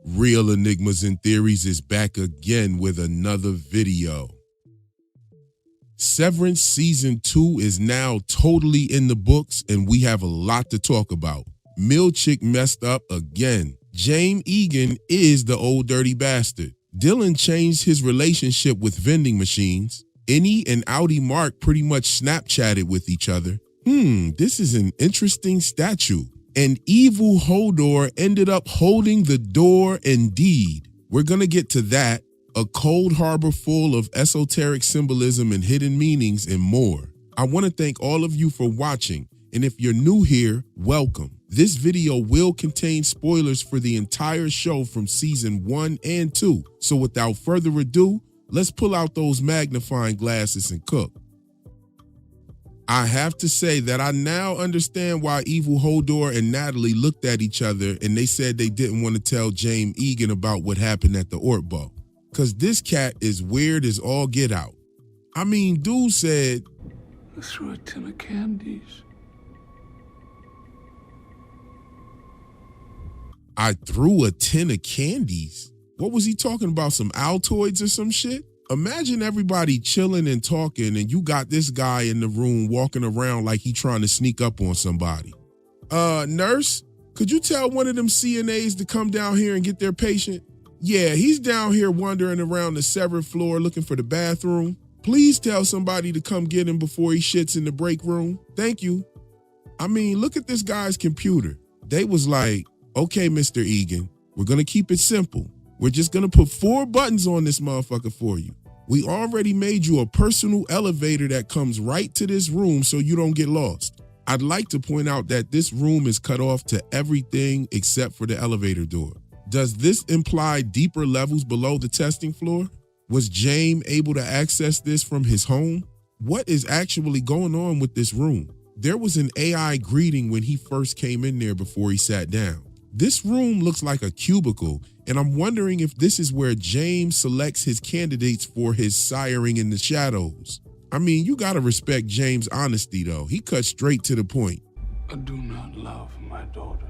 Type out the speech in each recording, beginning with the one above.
Real Enigmas and Theories is back again with another video. Severance Season 2 is now totally in the books and we have a lot to talk about. Milchick messed up again. James Egan is the old dirty bastard. Dylan changed his relationship with vending machines. Innie and Audi Mark pretty much Snapchatted with each other. This is an interesting statue. And evil Hodor ended up holding the door indeed. We're gonna get to that, a cold harbor full of esoteric symbolism and hidden meanings and more. I wanna thank all of you for watching. And if you're new here, welcome. This video will contain spoilers for the entire show from season 1 and 2. So without further ado, let's pull out those magnifying glasses and cook. I have to say that I now understand why evil Hodor and Natalie looked at each other and they said they didn't want to tell James Egan about what happened at the Ortbo. Cause this cat is weird as all get out. I mean, dude said, I threw a tin of candies. I threw a tin of candies? What was he talking about, some Altoids or some shit? Imagine everybody chilling and talking and you got this guy in the room walking around like he trying to sneak up on somebody. Nurse, could you tell one of them CNAs to come down here and get their patient? Yeah, he's down here wandering around the severed floor looking for the bathroom. Please tell somebody to come get him before he shits in the break room. Thank you. I mean, look at this guy's computer. They was like, okay, Mr. Egan, we're gonna keep it simple. We're just gonna put 4 buttons on this motherfucker for you. We already made you a personal elevator that comes right to this room so you don't get lost. I'd like to point out that this room is cut off to everything except for the elevator door. Does this imply deeper levels below the testing floor? Was James able to access this from his home? What is actually going on with this room? There was an AI greeting when he first came in there before he sat down. This room looks like a cubicle, and I'm wondering if this is where James selects his candidates for his siring in the shadows. I mean, you gotta respect James' honesty though. He cut straight to the point. I do not love my daughter.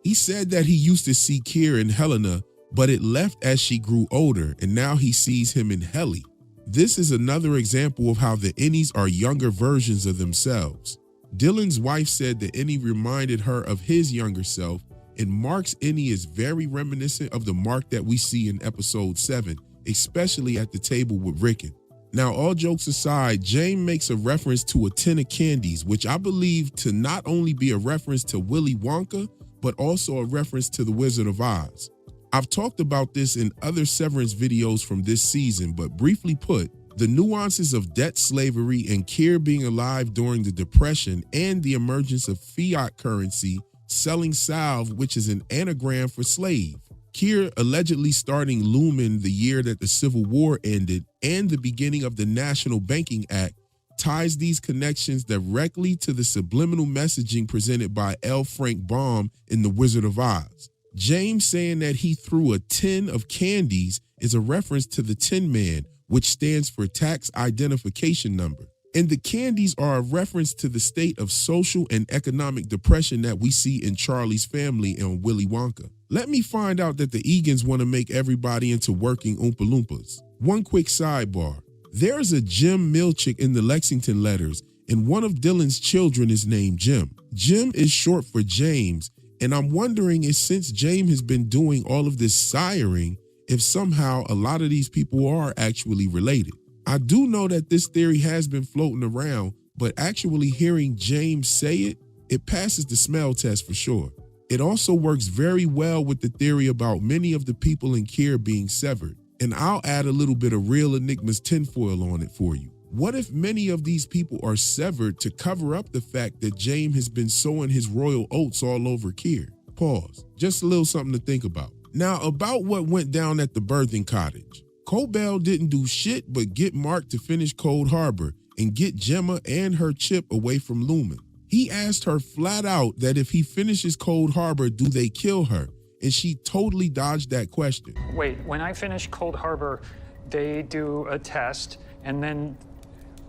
He said that he used to see Kier in Helena, but it left as she grew older, and now he sees him in Heli. This is another example of how the Innies are younger versions of themselves. Dylan's wife said that Innie reminded her of his younger self, and Mark's Innie is very reminiscent of the Mark that we see in episode 7, especially at the table with Rickon. Now, all jokes aside, James makes a reference to a tin of candies, which I believe to not only be a reference to Willy Wonka, but also a reference to the Wizard of Oz. I've talked about this in other Severance videos from this season, but briefly put, the nuances of debt slavery and Kier being alive during the Depression and the emergence of fiat currency, selling salve, which is an anagram for slave. Kier allegedly starting Lumon the year that the Civil War ended and the beginning of the National Banking Act ties these connections directly to the subliminal messaging presented by L. Frank Baum in The Wizard of Oz. James saying that he threw a tin of candies is a reference to the Tin Man, which stands for tax identification number. And the candies are a reference to the state of social and economic depression that we see in Charlie's Family and Willy Wonka. Let me find out that the Egans want to make everybody into working Oompa Loompas. One quick sidebar. There's a Jim Milchick in the Lexington letters, and one of Dylan's children is named Jim. Jim is short for James, and I'm wondering if since James has been doing all of this siring, if somehow a lot of these people are actually related. I do know that this theory has been floating around, but actually hearing James say it, it passes the smell test for sure. It also works very well with the theory about many of the people in Kier being severed. And I'll add a little bit of Real Enigmas tinfoil on it for you. What if many of these people are severed to cover up the fact that James has been sowing his royal oats all over Kier? Pause. Just a little something to think about. Now, about what went down at the birthing cottage. Cobell didn't do shit but get Mark to finish Cold Harbor and get Gemma and her chip away from Lumon. He asked her flat out that if he finishes Cold Harbor, do they kill her? And she totally dodged that question. Wait, when I finish Cold Harbor, they do a test and then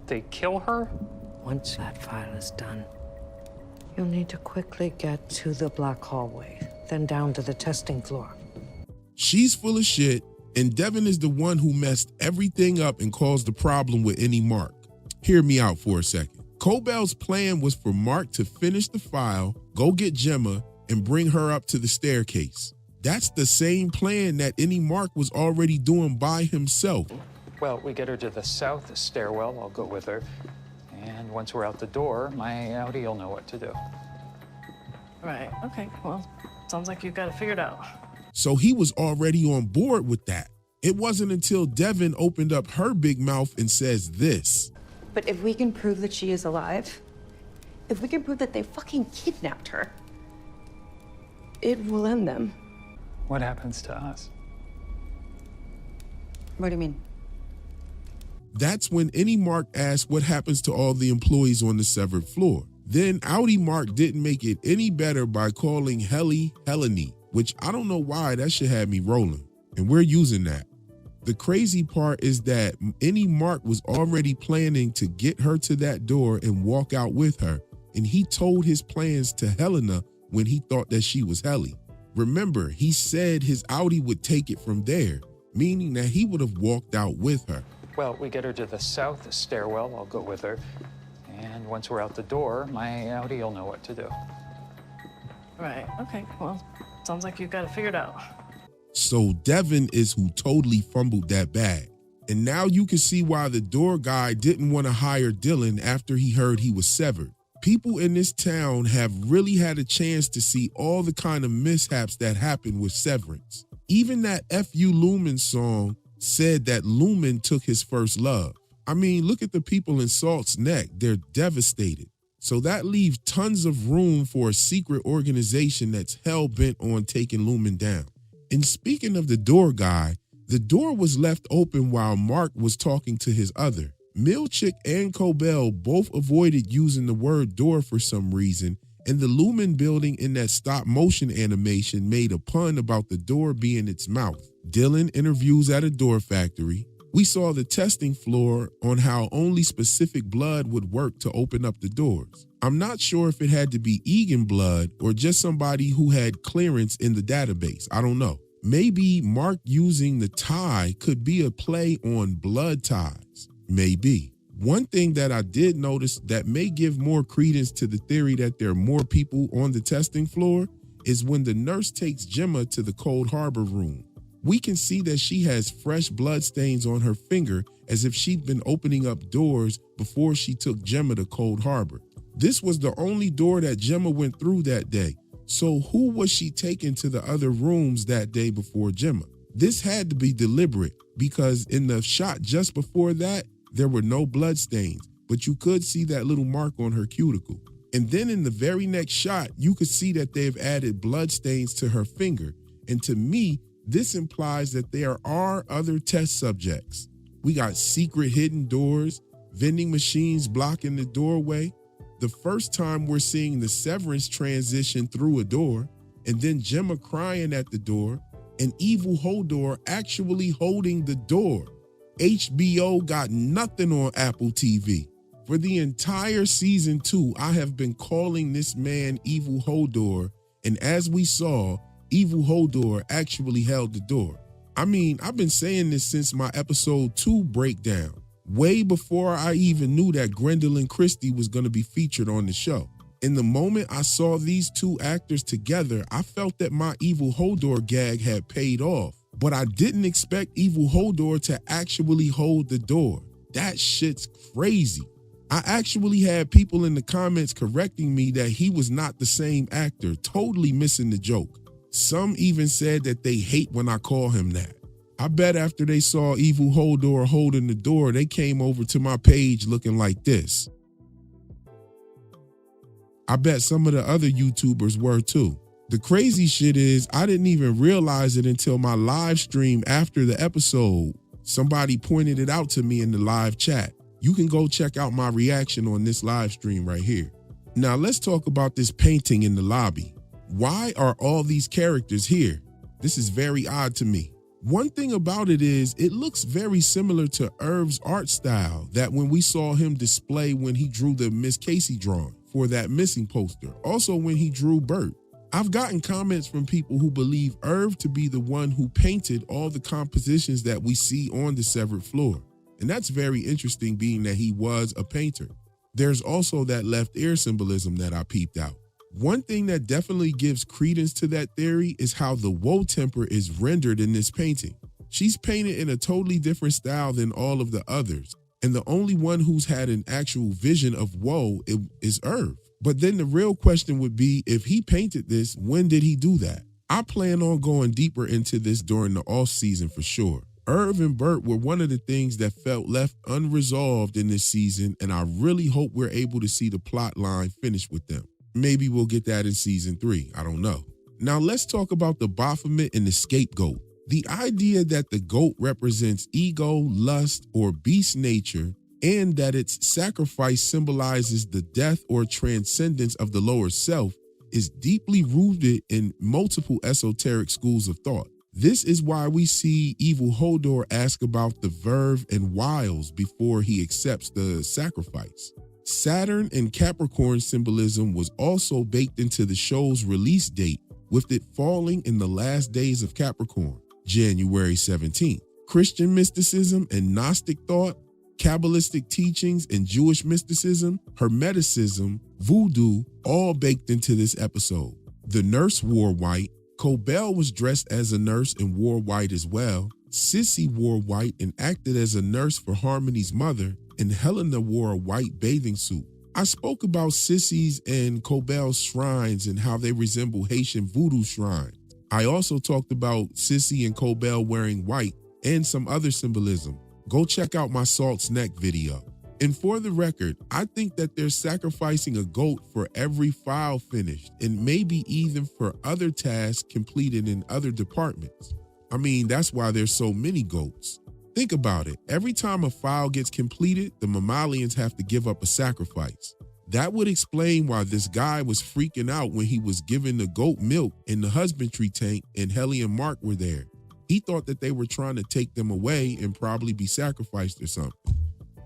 they kill her? Once that file is done, you'll need to quickly get to the black hallway. then down to the testing floor. She's full of shit, and Devin is the one who messed everything up and caused the problem with any Mark. Hear me out for a second. Cobell's plan was for Mark to finish the file, go get Gemma, and bring her up to the staircase. That's the same plan that any Mark was already doing by himself. Well, we get her to the south stairwell. I'll go with her. And once we're out the door, my Audi will know what to do. Right, okay, well, sounds like you've got it figured out. So he was already on board with that. It wasn't until Devin opened up her big mouth and says this. But if we can prove that she is alive, if we can prove that they fucking kidnapped her, it will end them. What happens to us? What do you mean? That's when any Mark asked what happens to all the employees on the severed floor. Then Audi Mark didn't make it any better by calling Helly Helene, which I don't know why that shit had me rolling. And we're using that. The crazy part is that any Mark was already planning to get her to that door and walk out with her. And he told his plans to Helena when he thought that she was Helly. Remember, he said his Audi would take it from there, meaning that he would have walked out with her. Well, we get her to the south stairwell. I'll go with her. And once we're out the door, my Audi will know what to do. Right, okay, well, sounds like you've got it figured out. So Devin is who totally fumbled that bag. And now you can see why the door guy didn't want to hire Dylan after he heard he was severed. People in this town have really had a chance to see all the kind of mishaps that happened with Severance. Even that F.U. Lumon song said that Lumon took his first love. I mean, look at the people in Salt's Neck. They're devastated. So that leaves tons of room for a secret organization that's hell-bent on taking Lumon down. And speaking of the door guy, the door was left open while Mark was talking to his other. Milchick and Cobell both avoided using the word door for some reason, and the Lumon building in that stop motion animation made a pun about the door being its mouth. Dylan interviews at a door factory. We saw the testing floor on how only specific blood would work to open up the doors. I'm not sure if it had to be Egan blood or just somebody who had clearance in the database. I don't know. Maybe Mark using the tie could be a play on blood ties. Maybe. One thing that I did notice that may give more credence to the theory that there are more people on the testing floor is when the nurse takes Gemma to the Cold Harbor room. We can see that she has fresh blood stains on her finger as if she'd been opening up doors before she took Gemma to Cold Harbor. This was the only door that Gemma went through that day. So who was she taking to the other rooms that day before Gemma? This had to be deliberate because in the shot just before that, there were no blood stains, but you could see that little mark on her cuticle. And then in the very next shot, you could see that they've added blood stains to her finger. And to me, this implies that there are other test subjects. We got secret hidden doors, vending machines blocking the doorway. The first time we're seeing the Severance transition through a door, and then Gemma crying at the door, and Evil Hodor actually holding the door. HBO got nothing on Apple TV. For the entire season 2, I have been calling this man Evil Hodor, and as we saw, Evil Hodor actually held the door. I mean, I've been saying this since my episode 2 breakdown, way before I even knew that Gwendolyn Christie was going to be featured on the show. In the moment I saw these two actors together, I felt that my Evil Hodor gag had paid off. But I didn't expect Evil Hodor to actually hold the door. That shit's crazy. I actually had people in the comments correcting me that he was not the same actor, totally missing the joke. Some even said that they hate when I call him that. I bet after they saw Evil Hodor holding the door, they came over to my page looking like this. I bet some of the other YouTubers were too. The crazy shit is I didn't even realize it until my live stream after the episode. Somebody pointed it out to me in the live chat. You can go check out my reaction on this live stream right here. Now let's talk about this painting in the lobby. Why are all these characters here? This is very odd to me. One thing about it is it looks very similar to Irv's art style that when we saw him display when he drew the Miss Casey drawing for that missing poster. Also when he drew Bert. I've gotten comments from people who believe Irv to be the one who painted all the compositions that we see on the severed floor. And that's very interesting, being that he was a painter. There's also that left ear symbolism that I peeped out. One thing that definitely gives credence to that theory is how the woe temper is rendered in this painting. She's painted in a totally different style than all of the others, and the only one who's had an actual vision of woe is Irv. But then the real question would be, if he painted this, when did he do that? I plan on going deeper into this during the off season for sure. Irv and Bert were one of the things that felt left unresolved in this season, and I really hope we're able to see the plot line finished with them. Maybe we'll get that in season 3, I don't know. Now let's talk about the Baphomet and the scapegoat. The idea that the goat represents ego, lust, or beast nature, and that its sacrifice symbolizes the death or transcendence of the lower self, is deeply rooted in multiple esoteric schools of thought. This is why we see evil Hodor ask about the verve and wiles before he accepts the sacrifice. Saturn and Capricorn symbolism was also baked into the show's release date, with it falling in the last days of Capricorn, January 17th. Christian mysticism and Gnostic thought, Kabbalistic teachings and Jewish mysticism, Hermeticism, voodoo, all baked into this episode. The nurse wore white. Cobell was dressed as a nurse and wore white as well. Sissy wore white and acted as a nurse for Harmony's mother, and Helena wore a white bathing suit. I spoke about Sissy's and Cobell's shrines and how they resemble Haitian voodoo shrines. I also talked about Sissy and Cobell wearing white and some other symbolism. Go check out my Salt's Neck video. And for the record, I think that they're sacrificing a goat for every file finished, and maybe even for other tasks completed in other departments. I mean, that's why there's so many goats. Think about it. Every time a file gets completed, the mammalians have to give up a sacrifice. That would explain why this guy was freaking out when he was given the goat milk in the husbandry tank and Helly and Mark were there. He thought that they were trying to take them away and probably be sacrificed or something.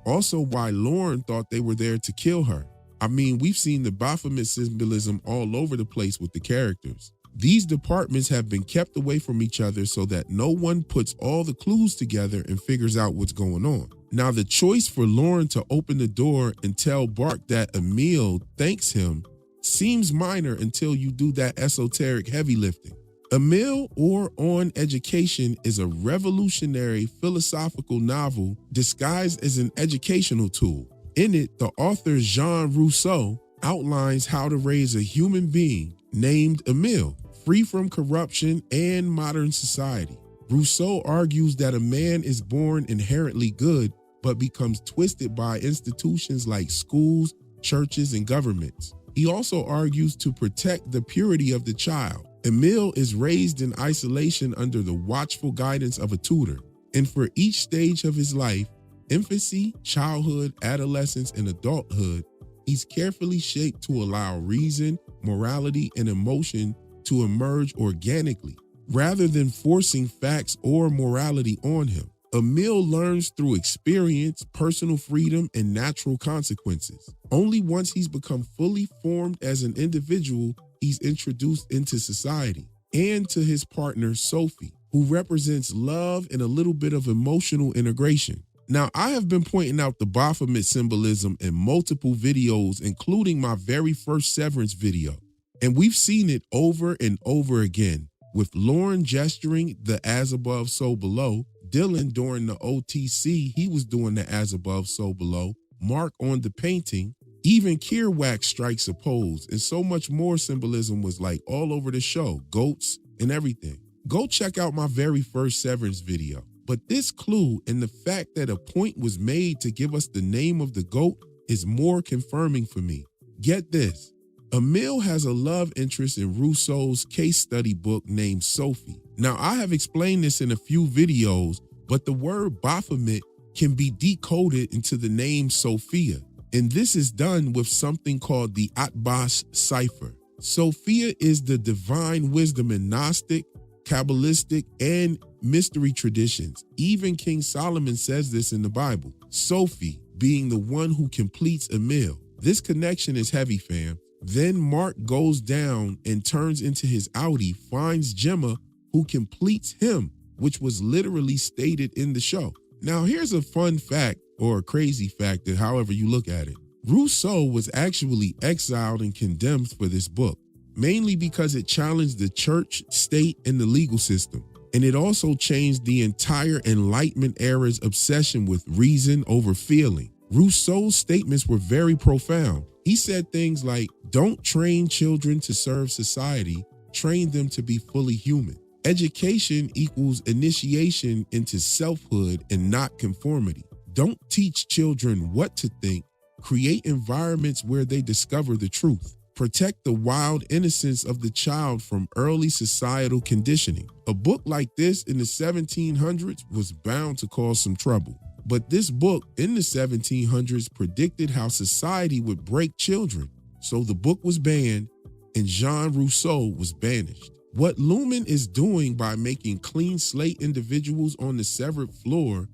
Also, why Lauren thought they were there to kill her. I mean, we've seen the Baphomet symbolism all over the place with the characters. These departments have been kept away from each other so that no one puts all the clues together and figures out what's going on. Now, the choice for Lauren to open the door and tell Bark that Emil thanks him seems minor until you do that esoteric heavy lifting. Emil or On Education is a revolutionary philosophical novel disguised as an educational tool. In it, the author Jean Rousseau outlines how to raise a human being named Emil, free from corruption and modern society. Rousseau argues that a man is born inherently good, but becomes twisted by institutions like schools, churches, and governments. He also argues to protect the purity of the child. Emil is raised in isolation under the watchful guidance of a tutor, and for each stage of his life, infancy, childhood, adolescence, and adulthood, he's carefully shaped to allow reason, morality, and emotion to emerge organically, rather than forcing facts or morality on him. Emil learns through experience, personal freedom, and natural consequences. Only once he's become fully formed as an individual, he's introduced into society and to his partner, Sophie, who represents love and a little bit of emotional integration. Now, I have been pointing out the Baphomet symbolism in multiple videos, including my very first Severance video. And we've seen it over and over again, with Lauren gesturing the as above, so below, Dylan during the OTC, he was doing the as above, so below, Mark on the painting, even Kerouac strikes a pose, and so much more symbolism was like all over the show, goats and everything. Go check out my very first Severance video. But this clue and the fact that a point was made to give us the name of the goat is more confirming for me. Get this. Emil has a love interest in Rousseau's case study book named Sophie. Now, I have explained this in a few videos, but the word Baphomet can be decoded into the name Sophia, and this is done with something called the Atbas cipher. Sophia is the divine wisdom in Gnostic, Kabbalistic, and mystery traditions. Even King Solomon says this in the Bible. Sophie being the one who completes Emil. This connection is heavy, fam. Then Mark goes down and turns into his Audi, finds Gemma, who completes him, which was literally stated in the show. Now, here's a fun fact, or a crazy fact, that however you look at it. Rousseau was actually exiled and condemned for this book, mainly because it challenged the church, state, and the legal system. And it also changed the entire Enlightenment era's obsession with reason over feeling. Rousseau's statements were very profound. He said things like, don't train children to serve society, train them to be fully human. Education equals initiation into selfhood and not conformity. Don't teach children what to think, create environments where they discover the truth. Protect the wild innocence of the child from early societal conditioning. A book like this in the 1700s was bound to cause some trouble. But this book in the 1700s predicted how society would break children. So the book was banned and Jean Rousseau was banished. What Lumon is doing by making clean slate individuals on the severed floor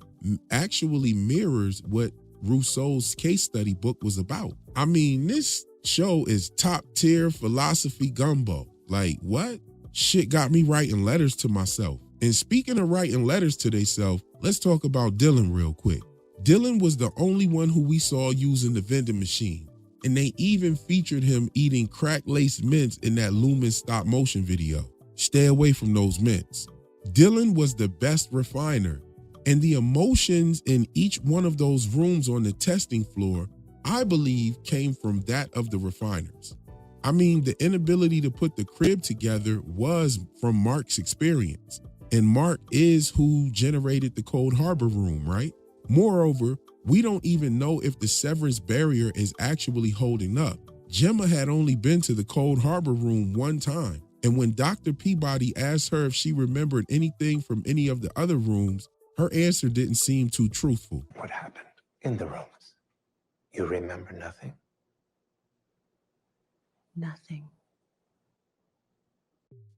actually mirrors what Rousseau's case study book was about. I mean, this show is top tier philosophy gumbo. Like, what? Shit got me writing letters to myself. And speaking of writing letters to theyself, let's talk about Dylan real quick. Dylan was the only one who we saw using the vending machine. And they even featured him eating crack-laced mints in that Lumon stop motion video. Stay away from those mints. Dylan was the best refiner. And the emotions in each one of those rooms on the testing floor, I believe, came from that of the refiners. I mean, the inability to put the crib together was from Mark's experience. And Mark is who generated the Cold Harbor room, right? Moreover, we don't even know if the Severance barrier is actually holding up. Gemma had only been to the Cold Harbor room one time. And when Dr. Peabody asked her if she remembered anything from any of the other rooms, her answer didn't seem too truthful. What happened in the rooms? You remember nothing? Nothing.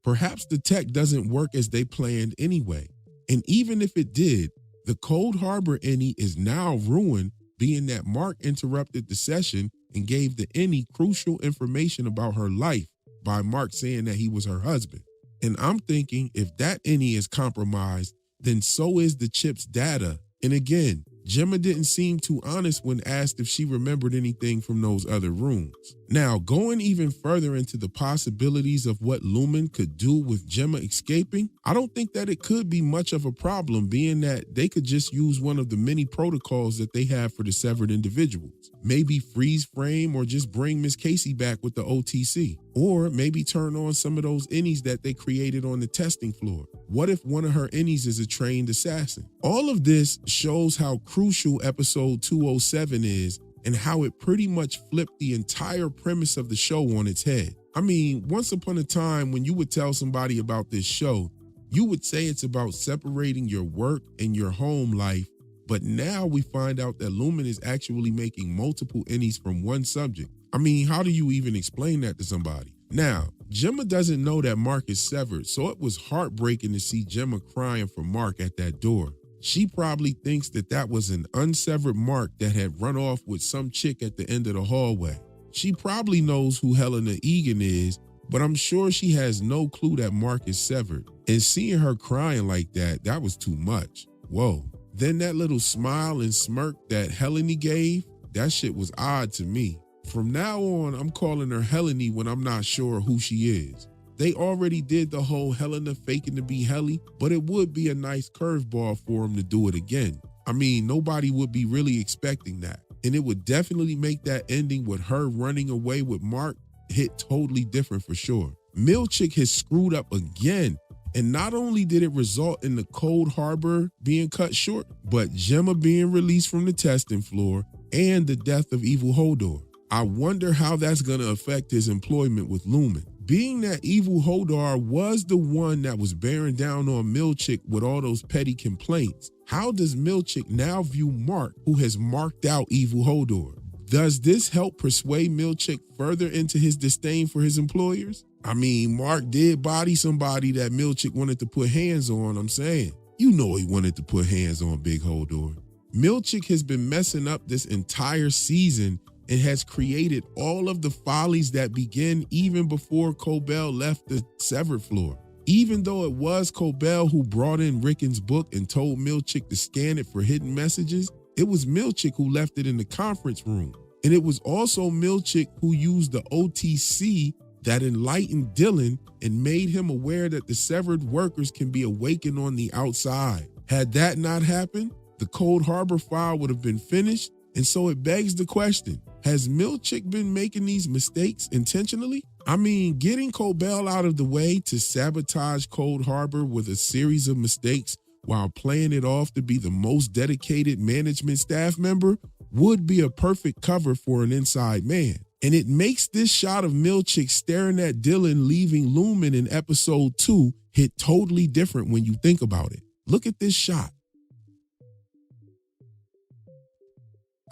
Perhaps the tech doesn't work as they planned anyway. And even if it did, the Cold Harbor Innie is now ruined, being that Mark interrupted the session and gave the Innie crucial information about her life by Mark saying that he was her husband. And I'm thinking, if that Innie is compromised, then so is the chip's data. And again, Gemma didn't seem too honest when asked if she remembered anything from those other rooms. Now, going even further into the possibilities of what Lumon could do with Gemma escaping, I don't think that it could be much of a problem, being that they could just use one of the many protocols that they have for the severed individuals. Maybe freeze frame or just bring Miss Casey back with the OTC. Or maybe turn on some of those innies that they created on the testing floor. What if one of her innies is a trained assassin? All of this shows how crucial episode 207 is and how it pretty much flipped the entire premise of the show on its head. I mean, once upon a time when you would tell somebody about this show, you would say it's about separating your work and your home life. But now we find out that Lumon is actually making multiple innies from one subject. I mean, how do you even explain that to somebody? Now, Gemma doesn't know that Mark is severed, so it was heartbreaking to see Gemma crying for Mark at that door. She probably thinks that that was an unsevered Mark that had run off with some chick at the end of the hallway. She probably knows who Helena Egan is, but I'm sure she has no clue that Mark is severed. And seeing her crying like that was too much. Whoa. Then that little smile and smirk that Helene gave, that shit was odd to me. From now on, I'm calling her Helene when I'm not sure who she is. They already did the whole Helena faking to be Helly, but it would be a nice curveball for them to do it again. I mean, nobody would be really expecting that. And it would definitely make that ending with her running away with Mark hit totally different for sure. Milchick has screwed up again. And not only did it result in the Cold Harbor being cut short, but Gemma being released from the testing floor and the death of Evil Hodor. I wonder how that's going to affect his employment with Lumon. Being that Evil Hodor was the one that was bearing down on Milchick with all those petty complaints, how does Milchick now view Mark, who has marked out Evil Hodor? Does this help persuade Milchick further into his disdain for his employers? I mean, Mark did body somebody that Milchick wanted to put hands on, I'm saying. You know he wanted to put hands on Big Hodor. Milchick has been messing up this entire season and has created all of the follies that begin even before Cobell left the severed floor. Even though it was Cobell who brought in Rickon's book and told Milchick to scan it for hidden messages, it was Milchick who left it in the conference room. And it was also Milchick who used the OTC that enlightened Dylan and made him aware that the severed workers can be awakened on the outside. Had that not happened, the Cold Harbor file would have been finished, and so it begs the question, has Milchick been making these mistakes intentionally? I mean, getting Cobell out of the way to sabotage Cold Harbor with a series of mistakes while playing it off to be the most dedicated management staff member would be a perfect cover for an inside man. And it makes this shot of Milchick staring at Dylan leaving Lumon in episode 2 hit totally different when you think about it. Look at this shot.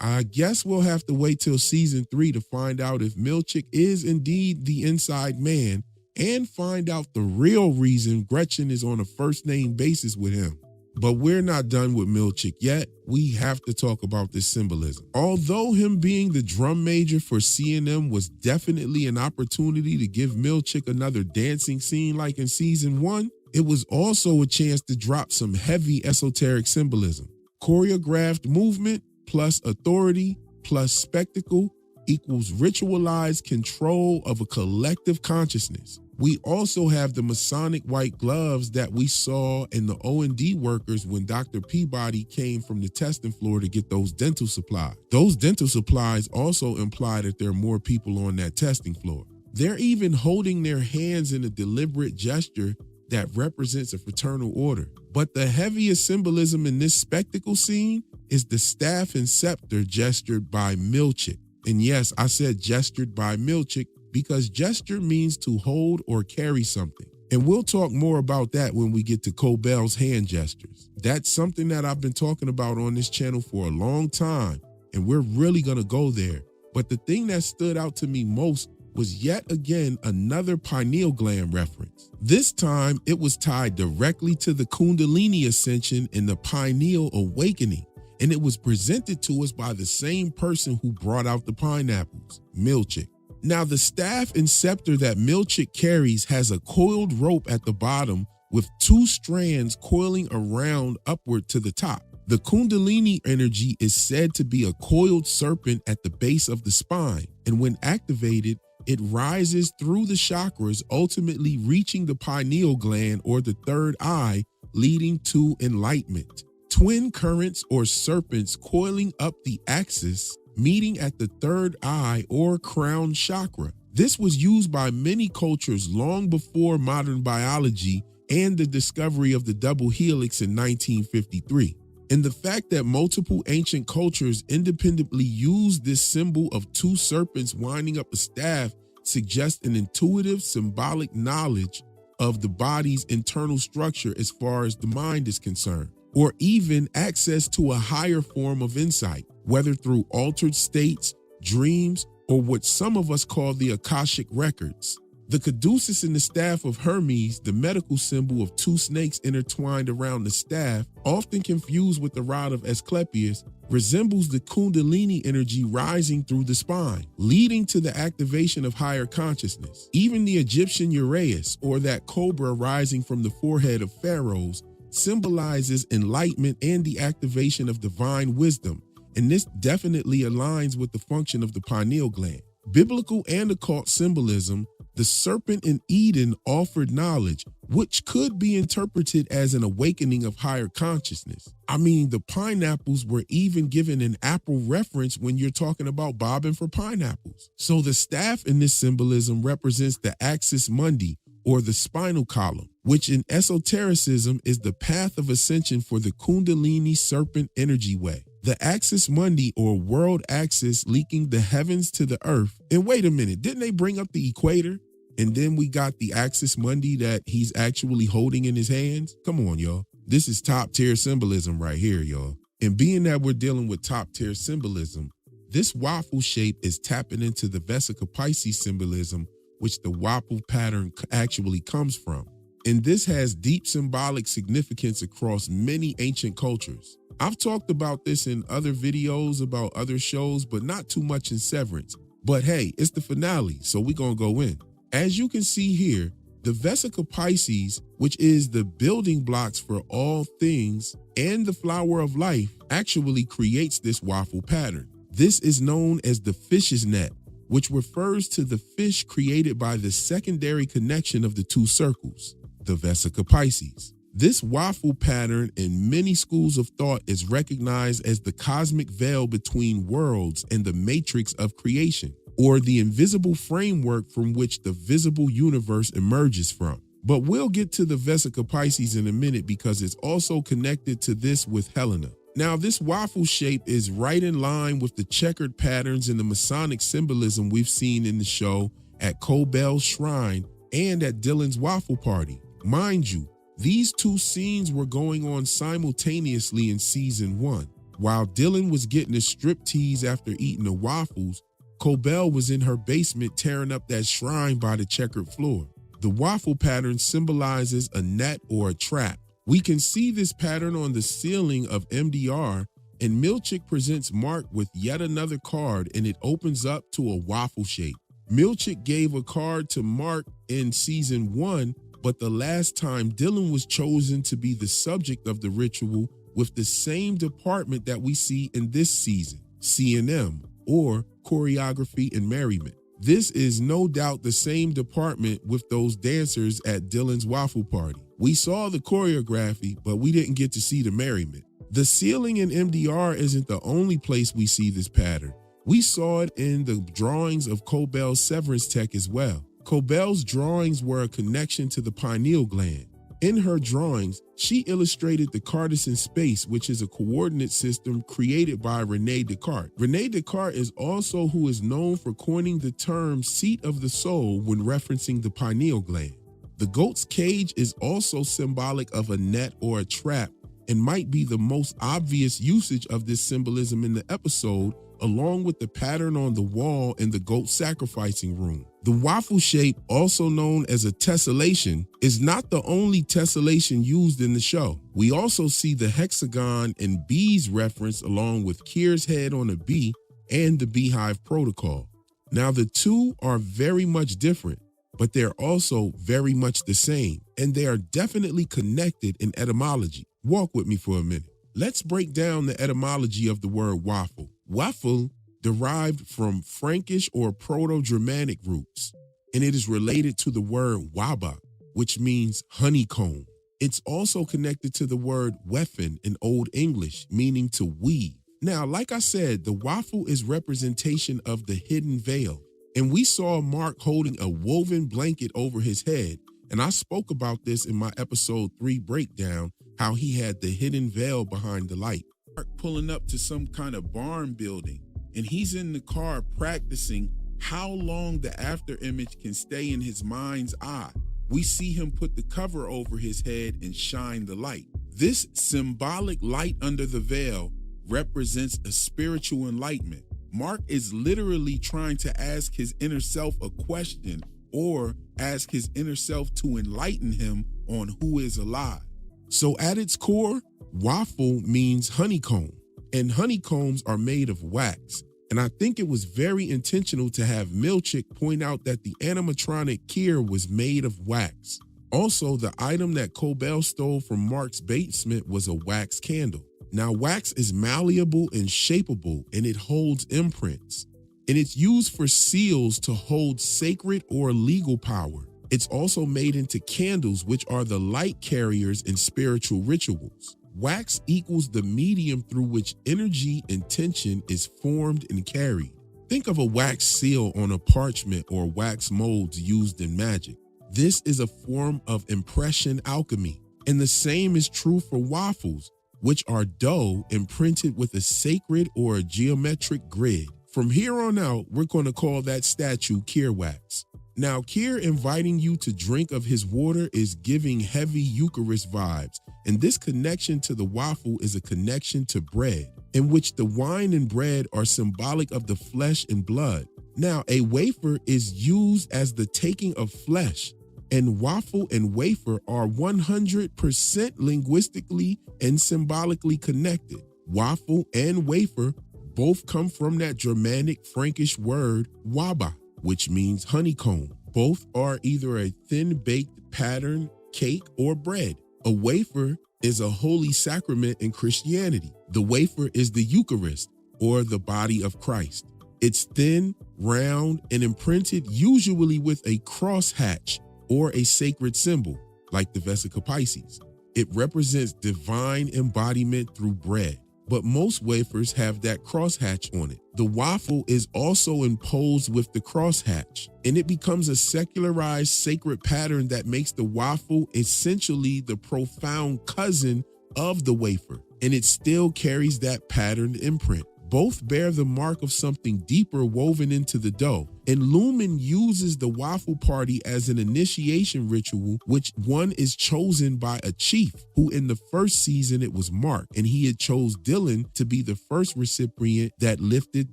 I guess we'll have to wait till season 3 to find out if Milchick is indeed the inside man and find out the real reason Gretchen is on a first name basis with him. But we're not done with Milchick yet. We have to talk about this symbolism. Although him being the drum major for C&M was definitely an opportunity to give Milchick another dancing scene like in season 1, it was also a chance to drop some heavy esoteric symbolism. Choreographed movement plus authority plus spectacle equals ritualized control of a collective consciousness. We also have the Masonic white gloves that we saw in the O&D workers when Dr. Peabody came from the testing floor to get those dental supplies. Those dental supplies also imply that there are more people on that testing floor. They're even holding their hands in a deliberate gesture that represents a fraternal order. But the heaviest symbolism in this spectacle scene is the staff and scepter gestured by Milchick. And yes, I said gestured by Milchick because gesture means to hold or carry something. And we'll talk more about that when we get to Cobell's hand gestures. That's something that I've been talking about on this channel for a long time, and we're really gonna go there. But the thing that stood out to me most was yet again another pineal gland reference. This time, it was tied directly to the Kundalini ascension and the pineal awakening, and it was presented to us by the same person who brought out the pineapples, Milchick. Now, the staff and scepter that Milchick carries has a coiled rope at the bottom with 2 strands coiling around upward to the top. The Kundalini energy is said to be a coiled serpent at the base of the spine, and when activated, it rises through the chakras, ultimately reaching the pineal gland or the third eye, leading to enlightenment. Twin currents or serpents coiling up the axis, meeting at the third eye or crown chakra. This was used by many cultures long before modern biology and the discovery of the double helix in 1953. And the fact that multiple ancient cultures independently used this symbol of 2 serpents winding up a staff suggests an intuitive, symbolic knowledge of the body's internal structure as far as the mind is concerned, or even access to a higher form of insight, whether through altered states, dreams, or what some of us call the Akashic records. The caduceus in the staff of Hermes, the medical symbol of 2 snakes intertwined around the staff, often confused with the rod of Asclepius, resembles the Kundalini energy rising through the spine, leading to the activation of higher consciousness. Even the Egyptian Uraeus, or that cobra rising from the forehead of pharaohs, symbolizes enlightenment and the activation of divine wisdom, and this definitely aligns with the function of the pineal gland. Biblical and occult symbolism, the serpent in Eden offered knowledge, which could be interpreted as an awakening of higher consciousness. I mean, the pineapples were even given an apple reference when you're talking about bobbing for pineapples. So the staff in this symbolism represents the axis mundi, or the spinal column, which in esotericism is the path of ascension for the Kundalini serpent energy way. The axis mundi, or world axis, linking the heavens to the earth. And wait a minute, didn't they bring up the equator? And then we got the axis mundi that he's actually holding in his hands? Come on, y'all. This is top tier symbolism right here, y'all. And being that we're dealing with top tier symbolism, this waffle shape is tapping into the Vesica Pisces symbolism, which the waffle pattern actually comes from. And this has deep symbolic significance across many ancient cultures. I've talked about this in other videos about other shows, but not too much in Severance. But hey, it's the finale, so we're gonna go in. As you can see here, the Vesica Pisces, which is the building blocks for all things and the flower of life, actually creates this waffle pattern. This is known as the fish's net, which refers to the fish created by the secondary connection of the two circles, the Vesica Pisces. This waffle pattern in many schools of thought is recognized as the cosmic veil between worlds and the matrix of creation, or the invisible framework from which the visible universe emerges from. But we'll get to the Vesica Pisces in a minute because it's also connected to this with Helena. Now, this waffle shape is right in line with the checkered patterns in the Masonic symbolism we've seen in the show at Cobell's shrine and at Dylan's waffle party. Mind you, these two scenes were going on simultaneously in season 1. While Dylan was getting a striptease after eating the waffles, Cobell was in her basement tearing up that shrine by the checkered floor. The waffle pattern symbolizes a net or a trap. We can see this pattern on the ceiling of MDR, and Milchick presents Mark with yet another card, and it opens up to a waffle shape. Milchick gave a card to Mark in season 1, but the last time Dylan was chosen to be the subject of the ritual with the same department that we see in this season, C&M, or choreography and merriment. This is no doubt the same department with those dancers at Dylan's waffle party. We saw the choreography, but we didn't get to see the merriment. The ceiling in MDR isn't the only place we see this pattern. We saw it in the drawings of Cobell's Severance tech as well. Cobell's drawings were a connection to the pineal gland. In her drawings, she illustrated the Cartesian space, which is a coordinate system created by René Descartes. René Descartes is also who is known for coining the term seat of the soul when referencing the pineal gland. The goat's cage is also symbolic of a net or a trap and might be the most obvious usage of this symbolism in the episode, along with the pattern on the wall in the goat sacrificing room. The waffle shape, also known as a tessellation, is not the only tessellation used in the show. We also see the hexagon and bees reference along with Kier's head on a bee and the beehive protocol. Now the two are very much different, but they're also very much the same, and they are definitely connected in etymology. Walk with me for a minute. Let's break down the etymology of the word waffle. Waffle derived from Frankish or Proto-Germanic roots, and it is related to the word waba, which means honeycomb. It's also connected to the word weffen in Old English, meaning to weave. Now, like I said, the waffle is representation of the hidden veil, and we saw Mark holding a woven blanket over his head, and I spoke about this in my episode 3 breakdown, how he had the hidden veil behind the light. Mark pulling up to some kind of barn building, and he's in the car practicing how long the after image can stay in his mind's eye. We see him put the cover over his head and shine the light. This symbolic light under the veil represents a spiritual enlightenment. Mark is literally trying to ask his inner self a question, or ask his inner self to enlighten him on who is alive. So at its core, waffle means honeycomb, and honeycombs are made of wax. And I think it was very intentional to have Milchick point out that the animatronic Kier was made of wax. Also, the item that Cobell stole from Mark's basement was a wax candle. Now, wax is malleable and shapeable, and it holds imprints. And it's used for seals to hold sacred or legal power. It's also made into candles, which are the light carriers in spiritual rituals. Wax equals the medium through which energy and tension is formed and carried. Think of a wax seal on a parchment or wax molds used in magic. This is a form of impression alchemy. And the same is true for waffles, which are dough imprinted with a sacred or a geometric grid. From here on out, we're going to call that statue Kier wax. Now, Kier inviting you to drink of his water is giving heavy Eucharist vibes, and this connection to the waffle is a connection to bread, in which the wine and bread are symbolic of the flesh and blood. Now, a wafer is used as the taking of flesh, And waffle and wafer are 100% linguistically and symbolically connected. Waffle and wafer both come from that Germanic Frankish word waba, which means honeycomb. Both are either a thin-baked pattern cake or bread. A wafer is a holy sacrament in Christianity. The wafer is the Eucharist, or the body of Christ. It's thin, round, and imprinted usually with a crosshatch or a sacred symbol, like the Vesica Pisces. It represents divine embodiment through bread, but most wafers have that crosshatch on it. The waffle is also imposed with the crosshatch, and it becomes a secularized sacred pattern that makes the waffle essentially the profound cousin of the wafer, and it still carries that patterned imprint. Both bear the mark of something deeper woven into the dough. And Lumon uses the waffle party as an initiation ritual, which one is chosen by a chief, who in the first season it was Mark, and he had chose Dylan to be the first recipient that lifted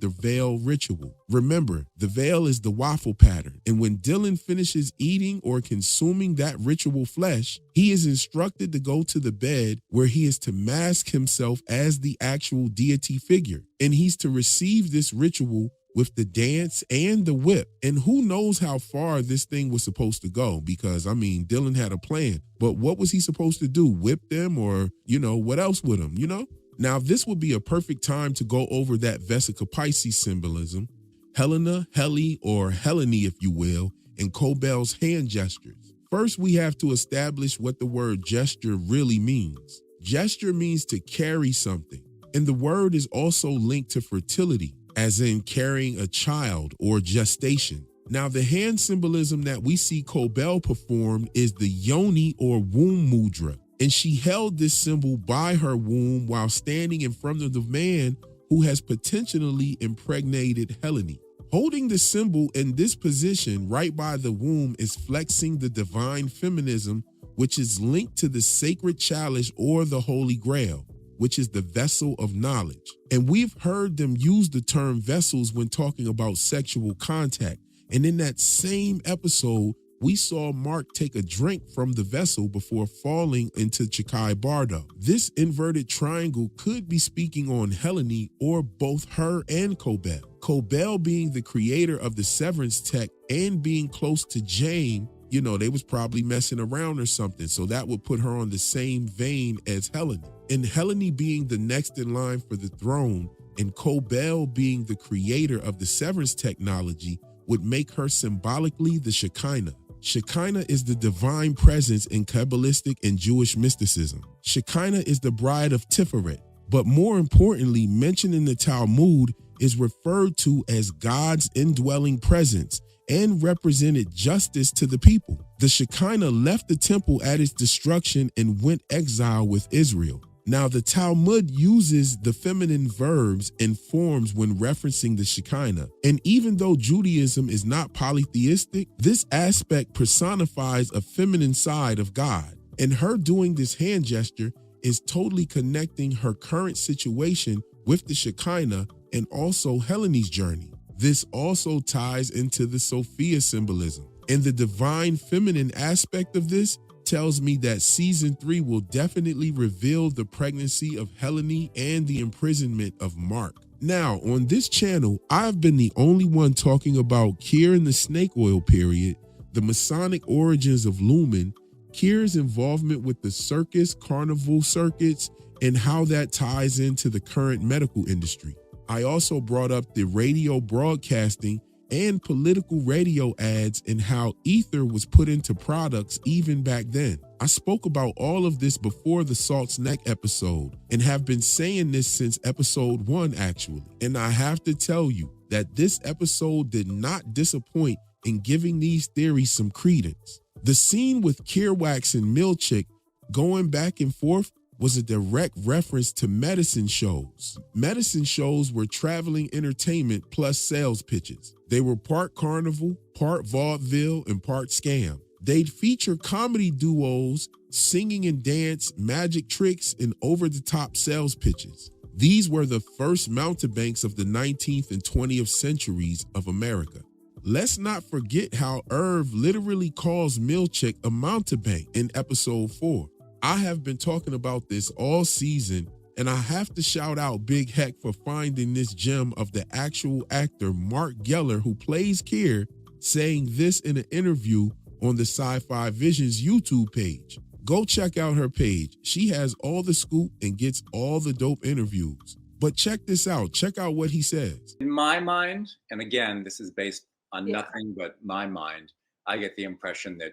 the veil ritual. Remember, the veil is the waffle pattern, and when Dylan finishes eating or consuming that ritual flesh, he is instructed to go to the bed where he is to mask himself as the actual deity figure, and he's to receive this ritual with the dance and the whip. And who knows how far this thing was supposed to go, because I mean, Dylan had a plan, but what was he supposed to do? Whip them, or, what else with him, Now, this would be a perfect time to go over that Vesica Pisces symbolism, Helena, Heli, or Helene, if you will, and Cobell's hand gestures. First, we have to establish what the word gesture really means. Gesture means to carry something, and the word is also linked to fertility, as in carrying a child or gestation. Now, the hand symbolism that we see Cobell perform is the yoni or womb mudra, and she held this symbol by her womb while standing in front of the man who has potentially impregnated Helene. Holding the symbol in this position right by the womb is flexing the divine feminism, which is linked to the sacred chalice or the Holy Grail, which is the vessel of knowledge. And we've heard them use the term vessels when talking about sexual contact. And in that same episode, we saw Mark take a drink from the vessel before falling into Chikai Bardo. This inverted triangle could be speaking on Helene or both her and Cobell. Cobell being the creator of the Severance tech and being close to Jane, they was probably messing around or something, so that would put her on the same vein as Helene. And Helene being the next in line for the throne, and Cobell being the creator of the Severance technology, would make her symbolically the Shekinah. Shekinah is the divine presence in Kabbalistic and Jewish mysticism. Shekinah is the bride of Tiferet, but more importantly, mentioned in the Talmud, is referred to as God's indwelling presence and represented justice to the people. The Shekinah left the temple at its destruction and went exile with Israel. Now, the Talmud uses the feminine verbs and forms when referencing the Shekinah. And even though Judaism is not polytheistic, this aspect personifies a feminine side of God. And her doing this hand gesture is totally connecting her current situation with the Shekinah and also Helene's journey. This also ties into the Sophia symbolism. And the divine feminine aspect of this tells me that season 3 will definitely reveal the pregnancy of Helene and the imprisonment of Mark. Now, on this channel, I've been the only one talking about Kier in the snake oil period, the Masonic origins of Lumon, Kier's involvement with the circus, carnival circuits, and how that ties into the current medical industry. I also brought up the radio broadcasting and political radio ads and how ether was put into products even back then. I spoke about all of this before the Salt's Neck episode and have been saying this since episode 1 actually. And I have to tell you that this episode did not disappoint in giving these theories some credence. The scene with Kierwax and Milchick going back and forth was a direct reference to medicine shows. Medicine shows were traveling entertainment plus sales pitches. They were part carnival, part vaudeville, and part scam. They'd feature comedy duos, singing and dance, magic tricks, and over-the-top sales pitches. These were the first mountebanks of the 19th and 20th centuries of America. Let's not forget how Irv literally calls Milchick a mountebank in episode 4. I have been talking about this all season, and I have to shout out Big Heck for finding this gem of the actual actor Mark Geller, who plays Kier, saying this in an interview on the Sci-Fi Visions YouTube page. Go check out her page. She has all the scoop and gets all the dope interviews. But check this out. Check out what he says. In my mind, and again, this is based on nothing but my mind, I get the impression that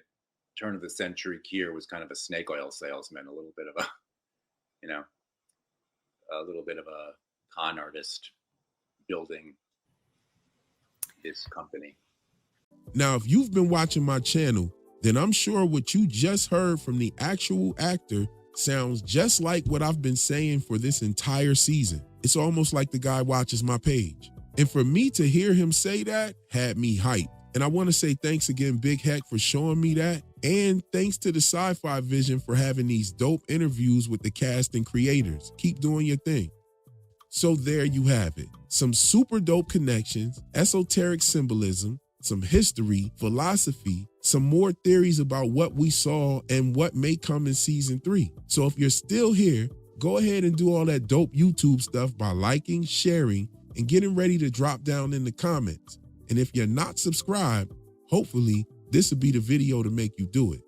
turn of the century Kier was kind of a snake oil salesman, a little bit of a, you know, a little bit of a con artist building his company. Now, if you've been watching my channel, then I'm sure what you just heard from the actual actor sounds just like what I've been saying for this entire season. It's almost like the guy watches my page. And for me to hear him say that had me hyped. And I want to say thanks again, Big Heck, for showing me that. And thanks to the Sci-Fi Vision for having these dope interviews with the cast and creators. Keep doing your thing. So there you have it. Some super dope connections, esoteric symbolism, some history, philosophy, some more theories about what we saw and what may come in season 3. So if you're still here, go ahead and do all that dope YouTube stuff by liking, sharing, and getting ready to drop down in the comments. And if you're not subscribed, hopefully this will be the video to make you do it.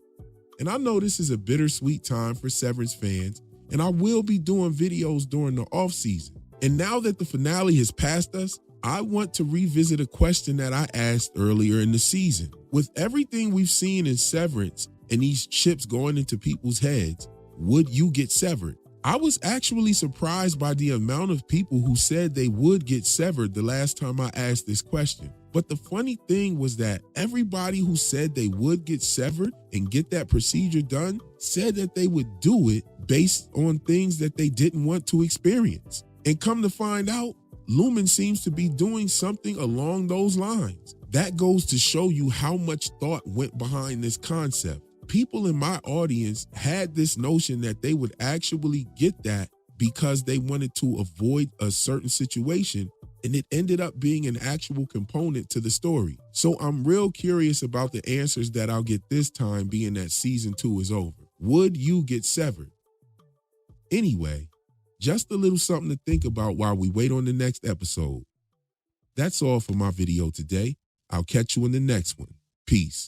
And I know this is a bittersweet time for Severance fans, and I will be doing videos during the off season. And now that the finale has passed us, I want to revisit a question that I asked earlier in the season. With everything we've seen in Severance and these chips going into people's heads, would you get severed? I was actually surprised by the amount of people who said they would get severed the last time I asked this question. But the funny thing was that everybody who said they would get severed and get that procedure done said that they would do it based on things that they didn't want to experience. And come to find out, Lumon seems to be doing something along those lines. That goes to show you how much thought went behind this concept. People in my audience had this notion that they would actually get that because they wanted to avoid a certain situation, and it ended up being an actual component to the story. So I'm real curious about the answers that I'll get this time, being that season 2 is over. Would you get severed? Anyway, just a little something to think about while we wait on the next episode. That's all for my video today. I'll catch you in the next one. Peace.